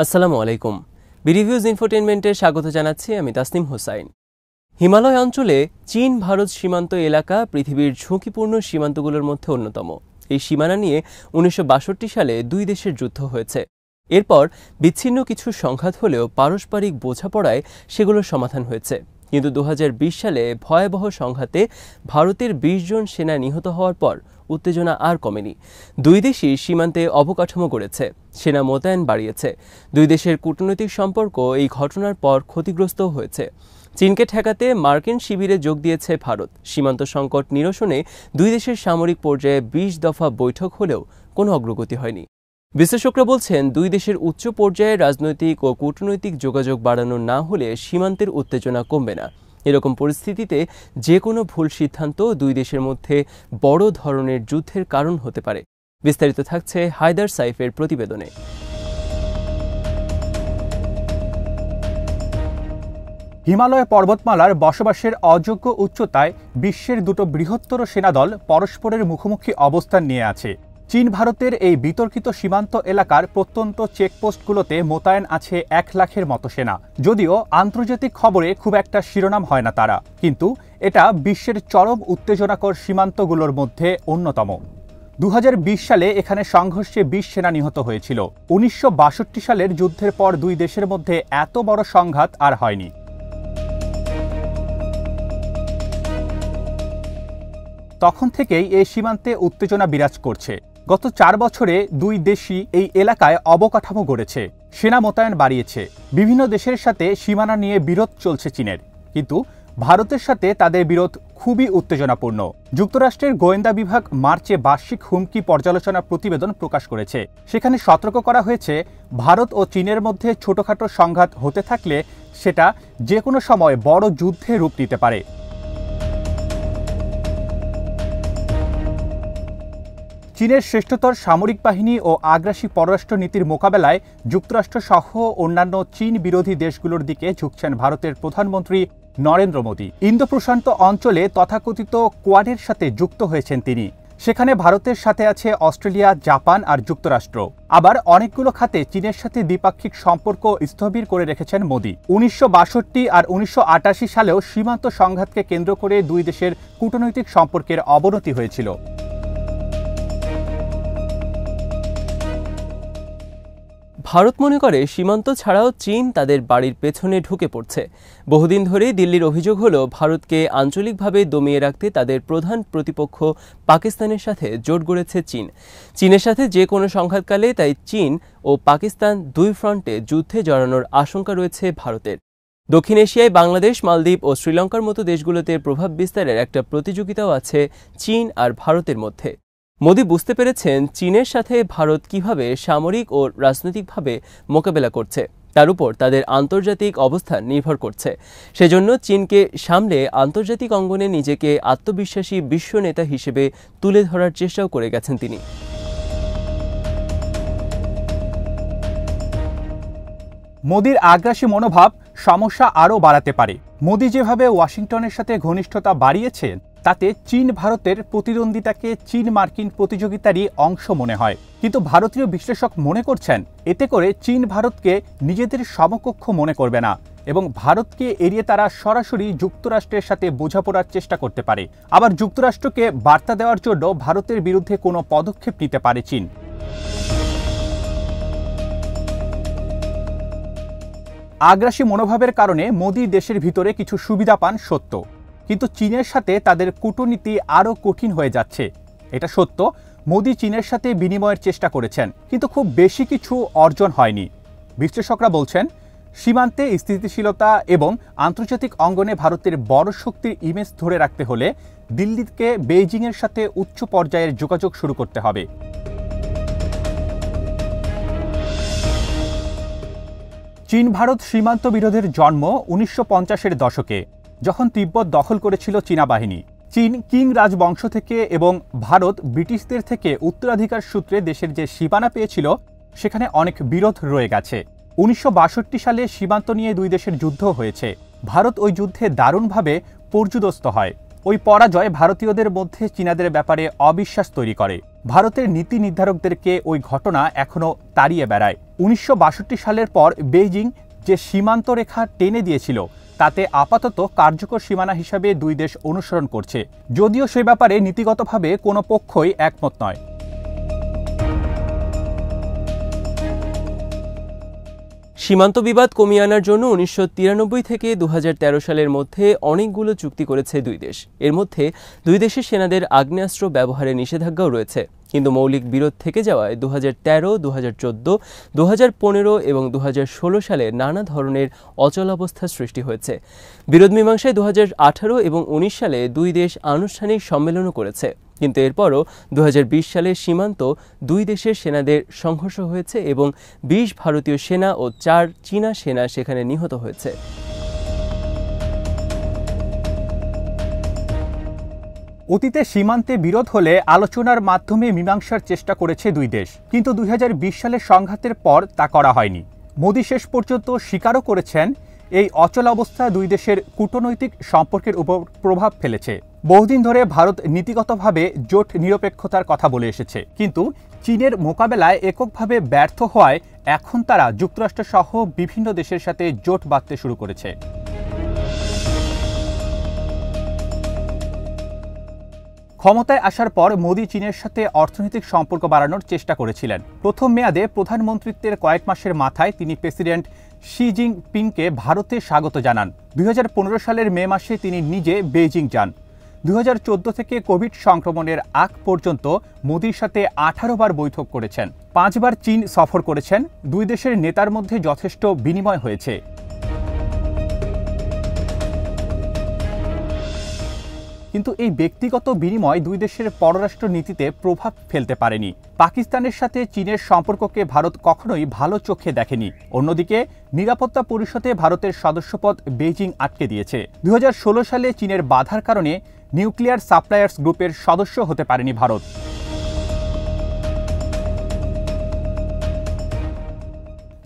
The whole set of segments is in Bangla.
আসসালামু আলাইকুম। বিরিভিউজ ইনফোটেইনমেন্টে স্বাগত জানাচ্ছি আমি তাসনিম হোসাইন। হিমালয় অঞ্চলে চীন ভারত সীমান্ত এলাকা পৃথিবীর ঝুঁকিপূর্ণ সীমান্তগুলোর মধ্যে অন্যতম। এই সীমানা নিয়ে 1962 সালে দুই দেশের যুদ্ধ হয়েছে। এরপর বিচ্ছিন্ন কিছু সংঘাত হলেও পারস্পরিক বোঝাপড়ায় সেগুলোর সমাধান হয়েছে। কিন্তু 2020 সালে ভয়াবহ সংঘাতে ভারতের 20 জন সেনা নিহত হওয়ার পর উত্তেজনা আর কমেনি। দুই দেশই সীমান্তে অবকাঠামো গড়েছে, সেনা মোতায়েন বাড়িয়েছে। দুই দেশের কূটনৈতিক সম্পর্ক এই ঘটনার পর ক্ষতিগ্রস্ত হয়েছে। চীনকে ঠেকাতে মার্কিন শিবিরে যোগ দিয়েছে ভারত। সীমান্ত সংকট নিরসনে দুই দেশের সামরিক পর্যায়ে 20 দফা বৈঠক হলেও কোনো অগ্রগতি হয়নি। বিশ্লেষকরা বলছেন, দুই দেশের উচ্চ পর্যায়ে রাজনৈতিক ও কূটনৈতিক যোগাযোগ বাড়ানো না হলে সীমান্তের উত্তেজনা কমবে না। এরকম পরিস্থিতিতে যে কোনো ভুল সিদ্ধান্ত দুই দেশের মধ্যে বড় ধরনের যুদ্ধের কারণ হতে পারে। বিস্তারিত থাকছে হায়দার সাইফের প্রতিবেদনে। হিমালয় পর্বতমালার বসবাসের অযোগ্য উচ্চতায় বিশ্বের দুটো বৃহত্তর সেনাদল পরস্পরের মুখোমুখি অবস্থান নিয়ে আছে। চীন ভারতের এই বিতর্কিত সীমান্ত এলাকার প্রত্যন্ত চেকপোস্টগুলোতে মোতায়েন আছে 1 লাখের মতো সেনা। যদিও আন্তর্জাতিক খবরে খুব একটা শিরোনাম হয় না তারা, কিন্তু এটা বিশ্বের চরম উত্তেজনাকর সীমান্তগুলোর মধ্যে অন্যতম। 2020 সালে এখানে সংঘর্ষে 20 সেনা নিহত হয়েছিল। 1962 সালের যুদ্ধের পর দুই দেশের মধ্যে এত বড় সংঘাত আর হয়নি। তখন থেকেই এই সীমান্তে উত্তেজনা বিরাজ করছে। গত 4 বছরে দুই দেশই এই এলাকায় অবকাঠামো গড়েছে, সেনা মোতায়েন বাড়িয়েছে। বিভিন্ন দেশের সাথে সীমানা নিয়ে বিরোধ চলছে চীনের, কিন্তু ভারতের সাথে তাদের বিরোধ খুবই উত্তেজনাপূর্ণ। যুক্তরাষ্ট্রের গোয়েন্দা বিভাগ মার্চে বার্ষিক হুমকি পর্যালোচনা প্রতিবেদন প্রকাশ করেছে। সেখানে সতর্ক করা হয়েছে, ভারত ও চীনের মধ্যে ছোটখাটো সংঘাত হতে থাকলে সেটা যে কোনো সময় বড় যুদ্ধে রূপ নিতে পারে। চীনের শ্রেষ্ঠতর সামরিক বাহিনী ও আগ্রাসী পররাষ্ট্র নীতির মোকাবেলায় যুক্তরাষ্ট্র সহ অন্যান্য চীন বিরোধী দেশগুলোর দিকে ঝুঁকছেন ভারতের প্রধানমন্ত্রী নরেন্দ্র মোদী। ইন্দো প্রশান্ত অঞ্চলে তথাকথিত কোয়াডের সাথে যুক্ত হয়েছেন তিনি। সেখানে ভারতের সাথে আছে অস্ট্রেলিয়া, জাপান আর যুক্তরাষ্ট্র। আবার অনেকগুলো খাতে চীনের সাথে দ্বিপাক্ষিক সম্পর্ক স্থবির করে রেখেছেন মোদী। 1962 আর 1988 সালেও সীমান্ত সংঘাতকে কেন্দ্র করে দুই দেশের কূটনৈতিক সম্পর্কের অবনতি হয়েছিল। ভারত মনে করে সীমান্ত ছাড়াও চীন তাদের বাড়ির পেছনে ঢুকে পড়ছে। বহুদিন ধরেই দিল্লির অভিযোগ হলো, ভারতকে আঞ্চলিকভাবে দমিয়ে রাখতে তাদের প্রধান প্রতিপক্ষ পাকিস্তানের সাথে জোট গড়েছে চীন। চীনের সাথে যে কোনো সংঘাতকালে তাই চীন ও পাকিস্তান দুই ফ্রন্টে যুদ্ধে জড়ানোর আশঙ্কা রয়েছে ভারতের। দক্ষিণ এশিয়ায় বাংলাদেশ, মালদ্বীপ ও শ্রীলঙ্কার মতো দেশগুলোতে প্রভাব বিস্তারের একটা প্রতিযোগিতাও আছে চীন আর ভারতের মধ্যে। মোদী বুঝতে পেরেছেন, চীনের সাথে ভারত কিভাবে সামরিক ও রাজনৈতিকভাবে মোকাবেলা করছে তার উপর তাদের আন্তর্জাতিক অবস্থান নির্ভর করছে। সেজন্য চীনকে সামলে আন্তর্জাতিক অঙ্গনে নিজেকে আত্মবিশ্বাসী বিশ্ব নেতা হিসেবে তুলে ধরার চেষ্টাও করে গেছেন তিনি। মোদীর আগ্রাসী মনোভাব সমস্যা আরও বাড়াতে পারে। মোদী যেভাবে ওয়াশিংটনের সাথে ঘনিষ্ঠতা বাড়িয়েছেন, তাতে চীন ভারতের প্রতিদ্বন্দ্বিতাকে চীন মার্কিন প্রতিযোগিতারই অংশ মনে হয়। কিন্তু ভারতীয় বিশ্লেষক মনে করছেন, এতে করে চীন ভারতকে নিজেদের সমকক্ষ মনে করবে না এবং ভারতকে এড়িয়ে তারা সরাসরি যুক্তরাষ্ট্রের সাথে বোঝাপড়ার চেষ্টা করতে পারে। আবার যুক্তরাষ্ট্রকে বার্তা দেওয়ার জন্য ভারতের বিরুদ্ধে কোনো পদক্ষেপ নিতে পারে চীন। আগ্রাসী মনোভাবের কারণে মোদী দেশের ভিতরে কিছু সুবিধা পান সত্য, কিন্তু চীনের সাথে তাদের কূটনীতি আরও কঠিন হয়ে যাচ্ছে। এটা সত্য, মোদী চীনের সাথে বিনিময়ের চেষ্টা করেছেন, কিন্তু খুব বেশি কিছু অর্জন হয়নি। বিশ্লেষকরা বলছেন, সীমান্তে স্থিতিশীলতা এবং আন্তর্জাতিক অঙ্গনে ভারতের বড় শক্তির ইমেজ ধরে রাখতে হলে দিল্লিকে বেইজিংয়ের সাথে উচ্চ পর্যায়ের যোগাযোগ শুরু করতে হবে। চীন ভারত সীমান্ত বিরোধের জন্ম 1950-এর দশকে, যখন তিব্বত দখল করেছিল চীনা বাহিনী। চীন কিং রাজবংশ থেকে এবং ভারত ব্রিটিশদের থেকে উত্তরাধিকার সূত্রে দেশের যে সীমানা পেয়েছিল, সেখানে অনেক বিরোধ রয়ে গেছে। 1962 সালে সীমান্ত নিয়ে দুই দেশের যুদ্ধ হয়েছে। ভারত ওই যুদ্ধে দারুণভাবে পর্যুদস্ত হয়। ওই পরাজয় ভারতীয়দের মধ্যে চীনাদের ব্যাপারে অবিশ্বাস তৈরি করে। ভারতের নীতি নির্ধারকদেরকে ওই ঘটনা এখনও তাড়িয়ে বেড়ায়। 1962 সালের পর বেইজিং যে সীমান্ত রেখা টেনে দিয়েছিল তাতে আপাতত কার্যকর সীমানা হিসাবে দুই দেশ অনুসরণ করছে, যদিও সে ব্যাপারে নীতিগতভাবে কোনো পক্ষই একমত নয়। সীমান্ত বিবাদ কমিয়ে আনার জন্য 1993 থেকে 2013 সালের মধ্যে অনেকগুলো চুক্তি করেছে দুই দেশ। এর মধ্যে দুই দেশের সেনাদের আগ্নেয়াস্ত্র ব্যবহারে নিষেধাজ্ঞাও রয়েছে, কিন্তু মৌলিক বিরোধ থেকে যাওয়ায় 2013, 2014, 2015 এবং 2016 সালে নানা ধরনের অচলাবস্থার সৃষ্টি হয়েছে। বিরোধ মীমাংসায় 2018 এবং 19 সালে দুই দেশ আনুষ্ঠানিক সম্মেলনও করেছে, কিন্তু এরপরও 2020 সালে সীমান্ত দুই দেশের সেনাদের সংঘর্ষ হয়েছে এবং 20 ভারতীয় সেনা ও 4 চীনা সেনা সেখানে নিহত হয়েছে। অতীতে সীমান্তে বিরোধ হলে আলোচনার মাধ্যমে মীমাংসার চেষ্টা করেছে দুই দেশ, কিন্তু 2020 সালের সংঘাতের পর তা করা হয়নি। মোদি শেষ পর্যন্ত স্বীকারও করেছেন এই অচলাবস্থা দুই দেশের কূটনৈতিক সম্পর্কের উপর প্রভাব ফেলেছে। বহুদিন ধরে ভারত নীতিগতভাবে জোট নিরপেক্ষতার কথা বলে এসেছে, কিন্তু চীনের মোকাবেলায় এককভাবে ব্যর্থ হওয়ায় এখন তারা যুক্তরাষ্ট্রসহ বিভিন্ন দেশের সাথে জোট বাঁধতে শুরু করেছে। ক্ষমতায় আসার পর মোদি চীনের সাথে অর্থনৈতিক সম্পর্ক বাড়ানোর চেষ্টা করেছিলেন। প্রথম মেয়াদে প্রধানমন্ত্রীত্বের কয়েক মাসের মাথায় তিনি প্রেসিডেন্ট শি জিনপিংকে ভারতে স্বাগত জানান। 2015 সালের মে মাসে তিনি নিজে বেইজিং যান। 2014 থেকে কোভিড সংক্রমণের আগ পর্যন্ত মোদির সাথে 18 বার বৈঠক করেছেন, 5 বার চীন সফর করেছেন। দুই দেশের নেতার মধ্যে যথেষ্ট বিনিময় হয়েছে। কিন্তু এই ব্যক্তিগত বিনিময় দুই দেশের পররাষ্ট্র নীতিতে প্রভাব ফেলতে পারেনি। পাকিস্তানের সাথে চীনের সম্পর্ককে ভারত কখনোই ভালো চোখে দেখেনি। অন্যদিকে নিরাপত্তা পরিষদে ভারতের সদস্যপদ বেইজিং আটকে দিয়েছে। 2016 সালে চীনের বাধার কারণে নিউক্লিয়ার সাপ্লায়ার্স গ্রুপের সদস্য হতে পারেনি ভারত।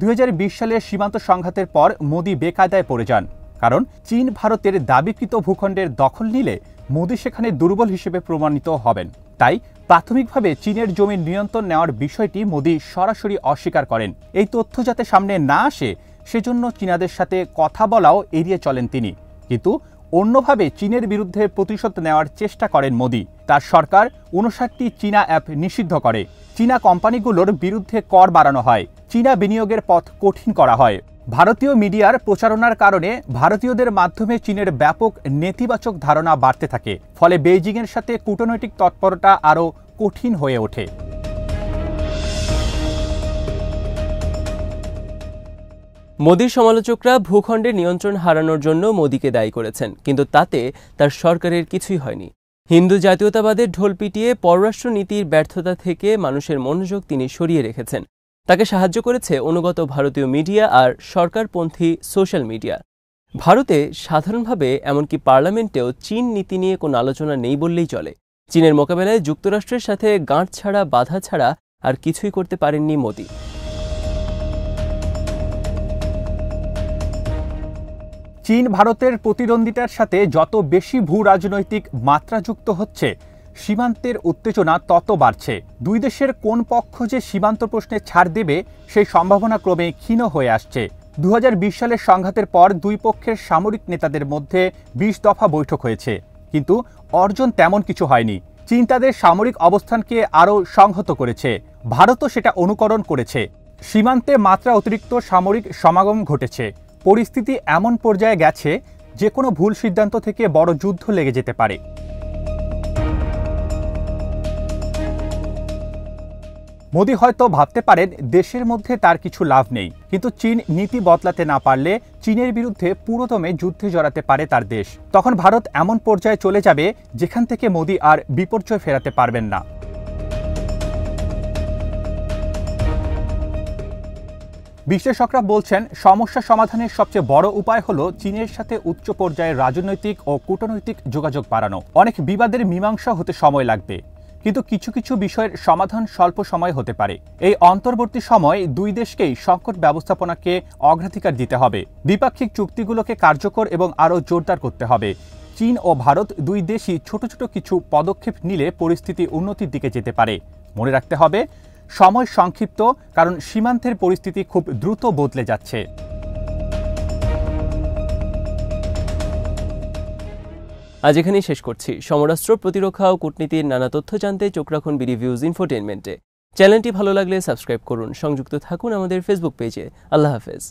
2020 সালে সীমান্ত সংঘাতের পর মোদি বেকায়দায় পড়ে যান, কারণ চীন ভারতের দাবিকৃত ভূখণ্ডের দখল নিলে মোদি সেখানে দুর্বল হিসেবে প্রমাণিত হবেন। তাই প্রাথমিকভাবে চীনের জমির নিয়ন্ত্রণ নেওয়ার বিষয়টি মোদি সরাসরি অস্বীকার করেন। এই তথ্য যাতে সামনে না আসে সেজন্য চীনাদের সাথে কথা বলাও এড়িয়ে চলেন তিনি। কিন্তু অন্যভাবে চীনের বিরুদ্ধে প্রতিশোধ নেওয়ার চেষ্টা করেন মোদি। তার সরকার 59টি চীনা অ্যাপ নিষিদ্ধ করে, চীনা কোম্পানিগুলোর বিরুদ্ধে কর বাড়ানো হয়, চীনা বিনিয়োগের পথ কঠিন করা হয়। ভারতীয় মিডিয়ার প্রচারণার কারণে ভারতীয়দের মাধ্যমে চীনের ব্যাপক নেতিবাচক ধারণা বাড়তে থাকে, ফলে বেইজিংয়ের সাথে কূটনৈতিক তৎপরতা আরও কঠিন হয়ে ওঠে। মোদির সমালোচকরা ভূখণ্ডের নিয়ন্ত্রণ হারানোর জন্য মোদিকে দায়ী করেছেন, কিন্তু তাতে তার সরকারের কিছুই হয়নি। হিন্দু জাতীয়তাবাদের ঢোল পিটিয়ে পররাষ্ট্র নীতির ব্যর্থতা থেকে মানুষের মনোযোগ তিনি সরিয়ে রেখেছেন। তাকে সাহায্য করেছে অনুগত ভারতীয় মিডিয়া আর সরকারপন্থী সোশ্যাল মিডিয়া। ভারতে সাধারণভাবে এমনকি পার্লামেন্টেও চীন নীতি নিয়ে কোনো আলোচনা নেই বললেই চলে। চীনের মোকাবেলায় যুক্তরাষ্ট্রের সাথে গাঁট ছাড়া বাধা ছাড়া আর কিছুই করতে পারেননি মোদি। চীন ভারতের প্রতিদ্বন্দ্বিতার সাথে যত বেশি ভূ রাজনৈতিক মাত্রা যুক্ত হচ্ছে, সীমান্তের উত্তেজনা তত বাড়ছে। দুই দেশের কোন পক্ষ যে সীমান্ত প্রশ্নে ছাড় দেবে সেই সম্ভাবনা ক্রমে ক্ষীণ হয়ে আসছে। 2020 সালের সংঘাতের পর দুই পক্ষের সামরিক নেতাদের মধ্যে 20 দফা বৈঠক হয়েছে, কিন্তু অর্জন তেমন কিছু হয়নি। চীন তাদের সামরিক অবস্থানকে আরও সংহত করেছে, ভারতও সেটা অনুকরণ করেছে। সীমান্তে মাত্রা অতিরিক্ত সামরিক সমাগম ঘটেছে। পরিস্থিতি এমন পর্যায়ে গেছে যে কোনো ভুল সিদ্ধান্ত থেকে বড় যুদ্ধ লেগে যেতে পারে। মোদি হয়তো ভাবতে পারেন দেশের মধ্যে তার কিছু লাভ নেই, কিন্তু চীন নীতি বদলাতে না পারলে চীনের বিরুদ্ধে পুরোদমে যুদ্ধে জড়াতে পারে তার দেশ। তখন ভারত এমন পর্যায়ে চলে যাবে যেখান থেকে মোদি আর বিপর্যয় ফেরাতে পারবেন না। বিশ্লেষকরা বলছেন, সমস্যা সমাধানের সবচেয়ে বড় উপায় হলো চীনের সাথে উচ্চ পর্যায়ের রাজনৈতিক ও কূটনৈতিক যোগাযোগ বাড়ানো। অনেক বিবাদের মীমাংসা হতে সময় লাগবে, কিন্তু কিছু কিছু বিষয়ের সমাধান স্বল্প সময় হতে পারে। এই অন্তর্বর্তী সময় দুই দেশকেই সংকট ব্যবস্থাপনাকে অগ্রাধিকার দিতে হবে। দ্বিপাক্ষিক চুক্তিগুলোকে কার্যকর এবং আরও জোরদার করতে হবে। চীন ও ভারত দুই দেশই ছোট ছোট কিছু পদক্ষেপ নিলে পরিস্থিতি উন্নতির দিকে যেতে পারে। মনে রাখতে হবে, সময় সংক্ষিপ্ত, কারণ সীমান্তের পরিস্থিতি খুব দ্রুত বদলে যাচ্ছে। আজ এখানেই শেষ করছি। সমরাস্ত্র, প্রতিরক্ষা ও কূটনীতির নানা তথ্য জানতে চোখ রাখুন বিডিভিউজ ইনফোটেইনমেন্টে। চ্যানেলটি ভালো লাগলে সাবস্ক্রাইব করুন, সংযুক্ত থাকুন আমাদের ফেসবুক পেজে। আল্লাহ হাফেজ।